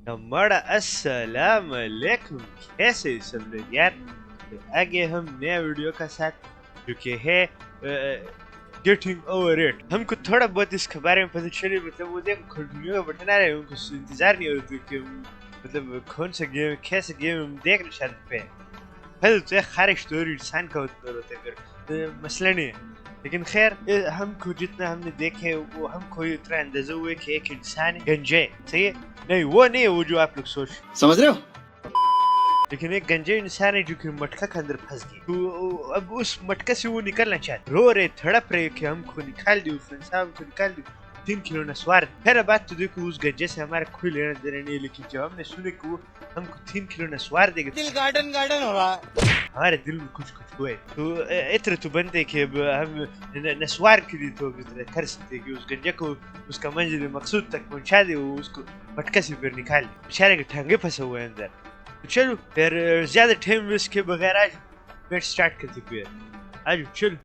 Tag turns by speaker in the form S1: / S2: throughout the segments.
S1: हमारा अस्सलाम वालेकुम, कैसे सब लोग यार। आगे हम नया वीडियो का साथ जो कि है गेटिंग ओवर इट। हमको थोड़ा बहुत इसके बारे में पता चले, मतलब वो देखो कंटिन्यू का बटन आ रहा है, उनको इंतजार नहीं हो रहा कि मतलब कौन सा गेम कैसे गेम हम देख रहे शायद पे हल तो खारिज स्टोरी इंसान का होता है फिर मसला नहीं है। लेकिन खैर हमको जितना हमने देखे वो हमको इतना अंदाजा हुआ कि एक इंसान गंजे सही है, नहीं वो नहीं है वो जो आप लोग सोच
S2: समझ रहे हो,
S1: लेकिन एक गंजे इंसान है जो कि मटका के अंदर फंस गई। तो अब उस मटका से वो निकलना चाहते, रो रहे तड़प रहे कि हमको निकाल दो खानसाब को निकाल दो, 3 किलो नस्वार। खैर बात तो देखो उस गंजे से हमारा कोई लेना देना नहीं, लेकिन जब हमने सुने कि वो हमको 3 किलो नस्वार देगा
S3: दिल गार्डन गार्डन हो रहा है,
S1: हमारे दिल में कुछ हुए। तो इतने तो बनते कि अब हम नस्वार के लिए तो कर सकते कि उस गंजे को उसका मंजिल मकसूद तक पहुंचा दे, वो उसको मटका से फिर निकाल दे, बेचारे के ठंगे फंसे हुए अंदर। तो चलो फिर ज्यादा टाइम वेस्ट के बगैर आज बैट स्टार्ट करते हुए आज चलो।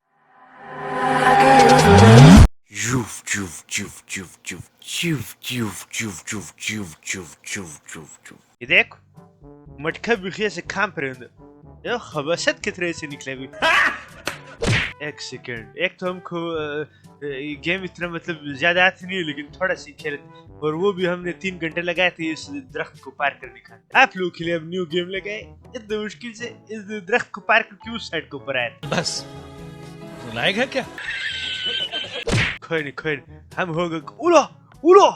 S1: ये देख मटका बिखिया से काम पर ये खबसत की तरह से निकले भी। एक सेकंड, एक तो हमको ये गेम इतना मतलब ज्यादा आती नहीं है, लेकिन थोड़ा सीखे लेते, और वो भी हमने 3 घंटे लगाए थे इस दरख्त को पार करने का। आप लोगों के लिए अब न्यू गेम लगाए, इतनी मुश्किल से इस दरख्त को पार करके उस साइड को ऊपर आए।
S3: बस लायक है क्या?
S1: कोई नहीं हम होगा उड़ो उड़ो।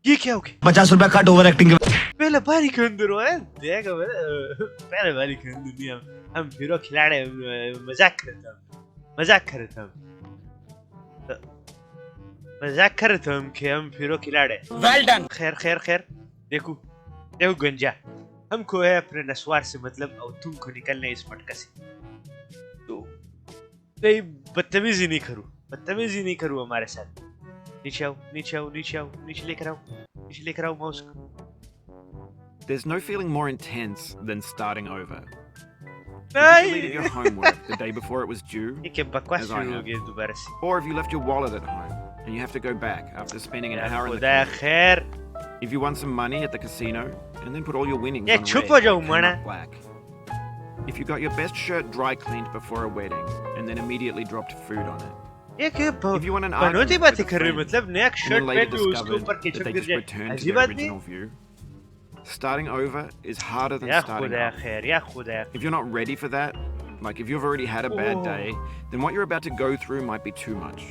S1: ये क्या हो गया?
S2: 50 रुपया कट ओवर एक्टिंग के।
S1: पहले बारी के अंदर हो है देखा पहले बारी के अंदर नहीं हम हीरो खिलाड़ी मजाक कर रहे थे हम कि हम हीरो खिलाड़ी।
S3: Well done.
S1: खैर देखो गंजा हमको है अपने नस्वार से मतलब, और तुमको निकलना है इस मटका से। तो नहीं बदतमीजी नहीं करो हमारे साथ। नीचे लेकर आओ माउस को।
S4: There's no feeling more intense than starting over. If you
S1: नहीं
S4: deleted your homework the day before it was due,
S1: ये क्या बकवास
S4: as I
S1: शुरू हो
S4: have,
S1: गई दोबारा से।
S4: or if you left your wallet at home and you have to go back after spending an hour in the
S1: खुदा
S4: car.
S1: खैर
S4: If you won some money at the casino and then put all your winnings
S1: ये
S4: on
S1: चुप
S4: red
S1: हो
S4: and
S1: जाओ
S4: came
S1: मना।
S4: up black. If you got your best shirt dry cleaned before a wedding and then immediately dropped food on it.
S1: ये क्या
S4: If you won an
S1: बनोती
S4: argument
S1: बातें
S4: with a
S1: कर रहे
S4: friend
S1: मतलब नया
S4: and
S1: शर्ट
S4: then later
S1: पहन के उसके
S4: discovered
S1: ऊपर
S4: that
S1: केचप
S4: they
S1: गिर
S4: just
S1: जाए,
S4: returned to
S1: अजीब
S4: the
S1: आदमी।
S4: original view. Starting over is harder than
S1: या
S4: starting
S1: खुदा
S4: up.
S1: खैर या खुदा।
S4: If you're not ready for that, like if you've already had a bad day, then what you're about to go through might be too much.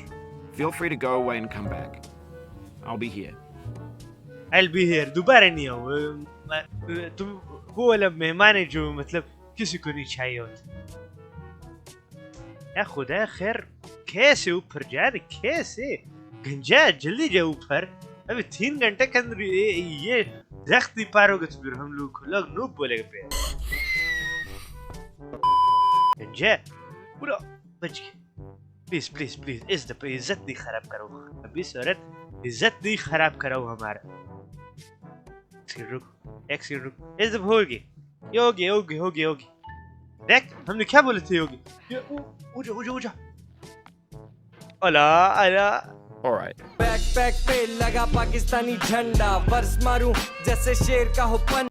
S4: Feel free to go away and come back. I'll be here.
S1: I'll be here दोबारा नहीं आओ। तुम वो वाला मेहमान है जो मतलब किसी को नहीं चाहिए होता। या खुदा खैर कैसे ऊपर जा रहे, कैसे गंजा जल्दी जा ऊपर। अभी 3 घंटे के अंदर ये दरख्त नहीं पार होगा तो फिर हम लोग नूब बोलेगा पे। गंजा पूरा बच गया। प्लीज इस दफे इज्जत नहीं खराब करो, अभी औरत इज्जत नहीं खराब करो हमारा। एक सेकंड रुक इस दफे होगी देख हमने क्या बोले थे होगी। उजा अला
S4: All right.
S3: बैकपैक पे लगा पाकिस्तानी झंडा, वर्ष मारूं जैसे शेर का हो पन।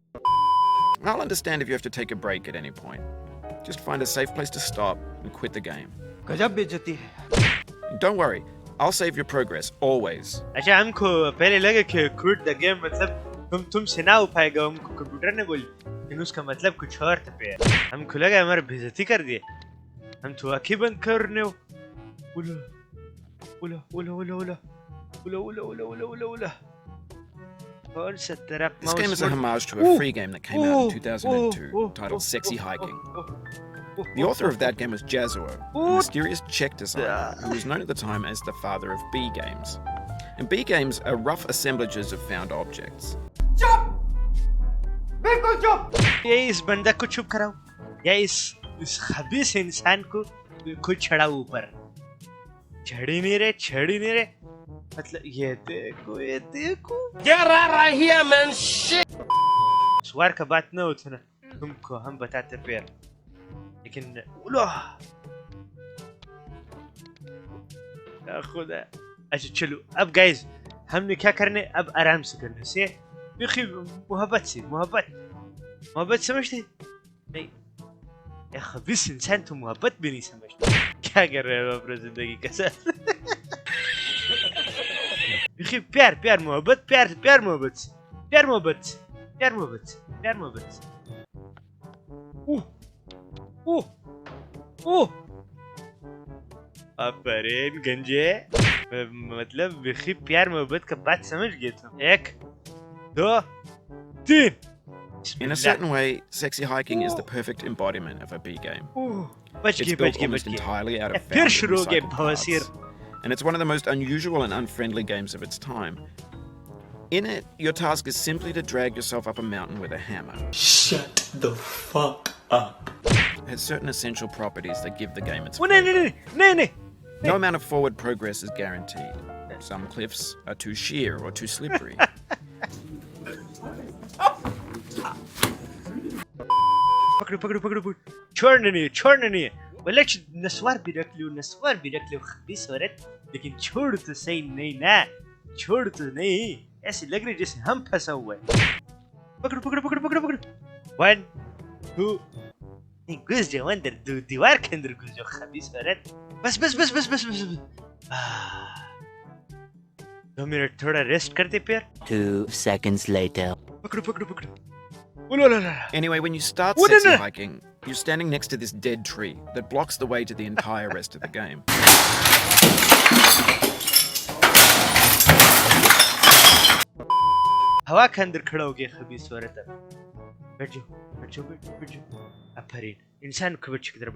S4: I'll understand if you have to take a break at any point. Just find a safe place to stop and quit the game.
S3: गजब बेइज्जती है।
S4: Don't worry, I'll save your progress, always.
S1: अच्छा हमको पहले लगे कि क्विट द गेम मतलब तुमसे ना हो पाएगा, हमको कंप्यूटर ने बोली, लेकिन उसका मतलब कुछ और था पे। हमको लगा हमारी बेइज्जती कर दिए, हम तो आंखें बंद करने हो। उला कौन सा तरफ
S4: This game is a homage to a free game that came out in 2002 titled Sexy Hiking. The author of that game was Jazuo, a mysterious Czech designer who was known at the time as the father of B games. And B games are rough assemblages of found objects.
S3: बिल्कुल चुप।
S1: ये इस बंदा को चुप कराओ या इस खबीस इंसान को खुद चढ़ाओ ऊपर। छड़ी नहीं रे मतलब ये देखो
S3: क्या रहा है मैन शिट।
S1: सवार का बात ना होता ना तुमको हम बताते पैर, लेकिन खुदा अच्छा चलो अब गाइस हमने क्या करने अब आराम से करने से देखिए मोहब्बत से मोहब्बत समझते नहीं या खबीस इंसान तो मोहब्बत भी नहीं समझता क्या कर रहे हो अपनी जिंदगी के साथ देखिए प्यार प्यार मोहब्बत प्यार प्यार मोहब्बत से प्यार मोहब्बत से प्यार मोहब्बत से प्यार मोहब्बत से ओह अफरीन गंजे मतलब बिखी प्यार मोहब्बत का बात समझ गए तुम 1 2 3
S4: In a certain way, Sexy Hiking is the perfect embodiment of a B game. It's built almost entirely out of found and recycled parts, and it's one of the most unusual and unfriendly games of its time. In it, your task is simply to drag yourself up a mountain with a hammer.
S2: Shut the fuck up.
S4: It has certain essential properties that give the game its flavor. No amount of forward progress is guaranteed. Some cliffs are too sheer or too slippery.
S1: पकड़ो छोड़ना नहीं बोले नस्वार भी रख लो खबीस औरत लेकिन छोड़ तो सही नहीं ना छोड़ तो नहीं ऐसे लग रही जैसे हम फंसा हुआ है पकड़ो 1 2 नहीं घुस जाओ अंदर दीवार के अंदर घुस जाओ खबीस औरत बस 2 मिनट थोड़ा रेस्ट करते फिर
S5: 2 seconds later.
S1: पकड़ो
S4: Anyway, when you start Sexy Hiking, you're standing next to this dead tree that blocks the way to the entire rest of the game.
S1: हवा के अंदर खड़ा हो गया खबीस औरत बैठ जाओ अफरीन इंसान के बच्चे की तरह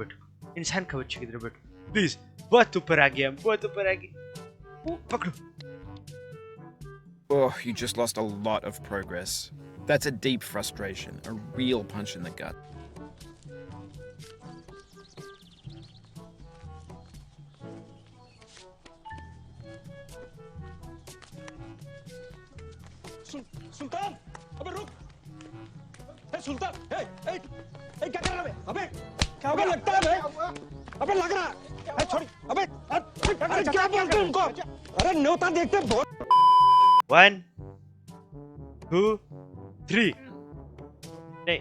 S1: बैठो प्लीज बहुत ऊपर आ गया पकड़ो
S4: Oh, you just lost a lot of progress. That's a deep frustration, a real punch in the gut.
S2: सुल्तान अबे रुक सुल्तान क्या कर रहा है अबे क्या होगा लगता है अबे लग रहा है छोड़ अबे क्या बोलते हैं उनको अरे न्योता देखते बोल
S1: 1 2 3 नहीं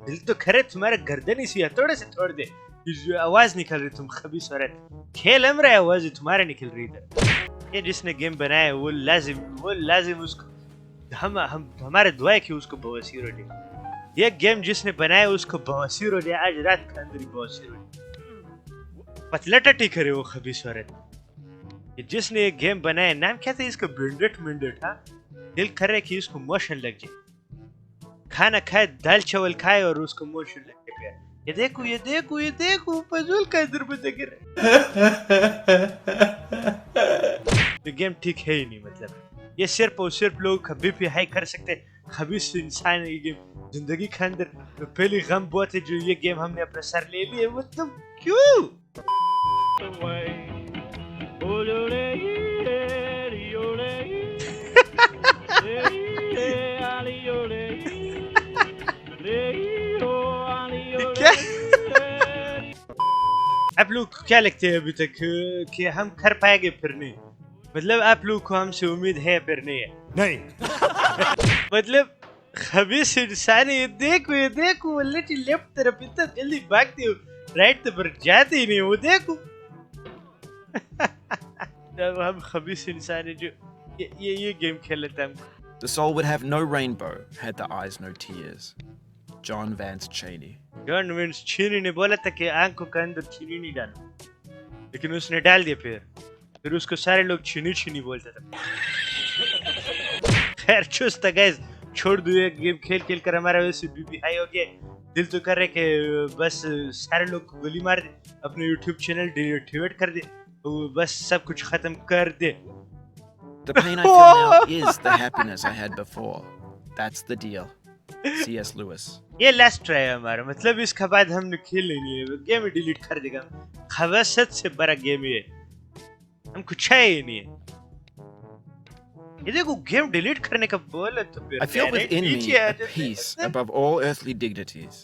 S1: दिल तो खरे तुम्हारे गर्दन इसी हथौड़े से तोड़ दे आवाज निकल रही तुम खबीस औरत खेल हम रहे आवाज तुम्हारे निकल रही इधर ये जिसने गेम बनाया वो लाजिम उसको हम हमारे दुआ है कि उसको बवासीर हो जाए ये गेम जिसने बनाया उसको बवासीर हो जाए आज रात के अंदर ही बवासीर हो जाए पतला टट्टी करे वो खबीस औरत ये जिसने ये गेम बनाया नाम क्या था इसका बिंडेट हाँ दिल कर रहा है कि इसको मोशन लग जाए खाना खाए दाल चावल खाए और उसको मोशन लग जाए ये देखो फजूल का इधर पे गिर ये गेम ठीक है ही नहीं मतलब ये सिर्फ और सिर्फ लोग कभी भी हाई कर सकते खबीस इंसान ये गेम जिंदगी के अंदर पहली गम बहुत है जो ये गेम हमने अपने सर ले लिए मतलब क्यों क्या आप लोग क्या लगते हैं अभी तक कि हम कर पाएंगे फिर नहीं मतलब आप लोग को हमसे उम्मीद है फिर नहीं मतलब खबीस इंसान ये देखो लेफ्ट तरफ इतना जल्दी भागते हो राइट तरफ जाते ही नहीं वो देखो जब हम खबीस इंसान है जो ये गेम खेल लेते हैं
S4: The soul would have no rainbow had the eyes no tears. John Vance Cheney.
S1: John Vance Cheney ने बोला था कि आंखों के अंदर चीनी नहीं डालो लेकिन उसने डाल दिया फिर उसको सारे लोग चीनी बोलते थे खैर चुस्त गाइस छोड़ दो ये गेम खेल कर हमारा वैसे बीबी हाई हो गया दिल तो कर रहे कि बस सारे लोग को गोली मार दे अपने YouTube चैनल डिलीट कर दे बस सब कुछ खत्म कर दे
S4: The pain I feel now is the happiness I had before. That's the deal. C.S. Lewis.
S1: ये लास्ट ट्राई है हमारा मतलब इसके बाद हमने खेल नहीं है गेम ही डिलीट कर देगा खवासत से बड़ा गेम ये हम कुछ है ही नहीं ये देखो गेम डिलीट करने का बोला तो फिर
S4: I feel within me a peace above all earthly dignities.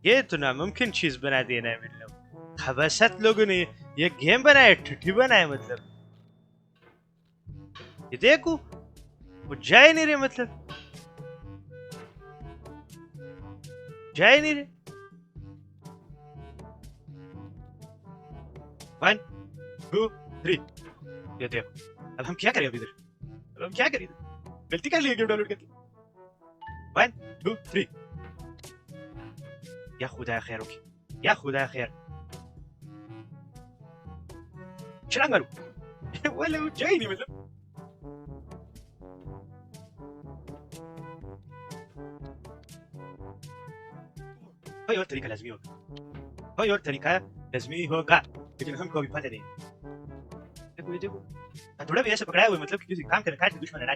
S1: ये तो नामुमकिन चीज बना दी ना मतलब खबासत लोगों ने ये गेम बनाया ठठी बनाया मतलब ये देखो वो जाए नहीं रहे मतलब जाए नहीं रहे 1 2 3 ये देखो अब हम क्या करें अभी इधर अब हम क्या करें गलती कर ली गेम डाउनलोड करके 1 2 3 या खुदा खैर ओके या खुदा खैर छलांग मारो वला वो जाए नहीं मतलब कोई और तरीका लाजमी होगा कोई और तरीका लाजमी होगा लेकिन हमको अभी पता नहीं देखो ये देखो थोड़ा भी ऐसे पकड़ाया हुआ मतलब किसी काम करने का दुश्मन है ना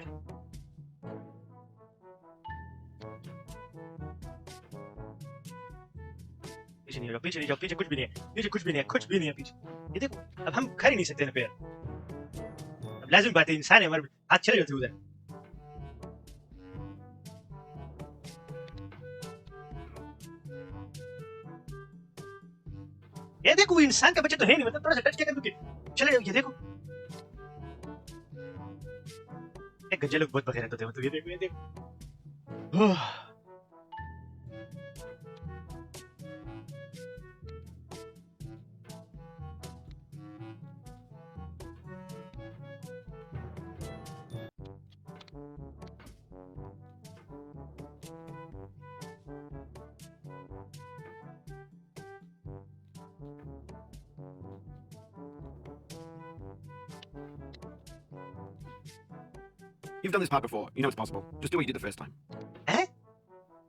S1: पीछे नहीं जाओ पीछे कुछ भी नहीं है पीछे कुछ भी नहीं है पीछे ये देखो अब हम कर ही नहीं सकते ना पैर अब लाजिम बात है इंसान है हमारे हाथ चले जाते उधर ये देखो इंसान का बच्चा तो है नहीं मतलब थोड़ा सा टच क्या कर दूं चले जाओ ये देखो एक गज्जे लोग बहुत बखेर होते हैं तो ये देखो
S4: You've done this part before. You know it's possible. Just do what you did the first time.
S1: हैं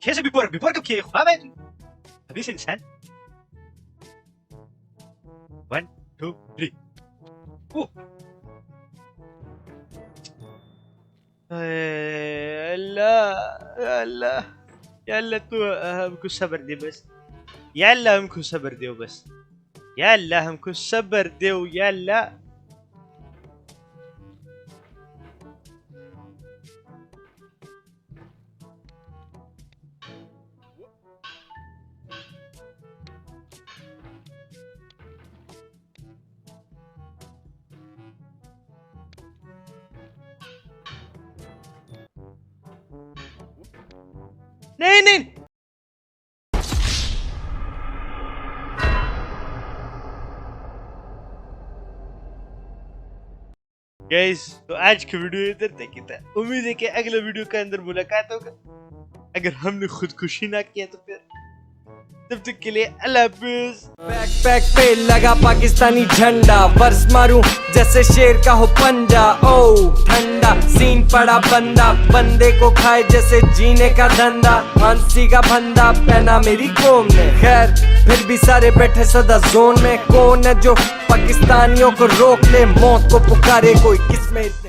S1: कैसे बिफोर कब किए ख्वाब है अभी से इंसान 1 2 3 अल्लाह अल्लाह या अल्लाह तू हमको सब्र दे बस या अल्लाह हमको सब्र दे बस या अल्लाह हमको सब्र दे या अल्लाह नहीं गाइस तो आज की वीडियो इधर तक ही था उम्मीद है कि अगले वीडियो के अंदर मुलाकात होगा अगर हमने खुदकुशी ना किया तो फिर तब तक के लिए अल्लाह हाफिज
S3: बैकपैक पे लगा पाकिस्तानी झंडा वर्ष मारूं जैसे शेर का हो पंजा ओ ठंडा सीन पड़ा बंदा बंदे को खाए जैसे जीने का धंधा फांसी का फंदा पहना मेरी कौम ने खैर फिर भी सारे बैठे सदा जोन में कौन है जो पाकिस्तानियों को रोक ले मौत को पुकारे कोई किसमें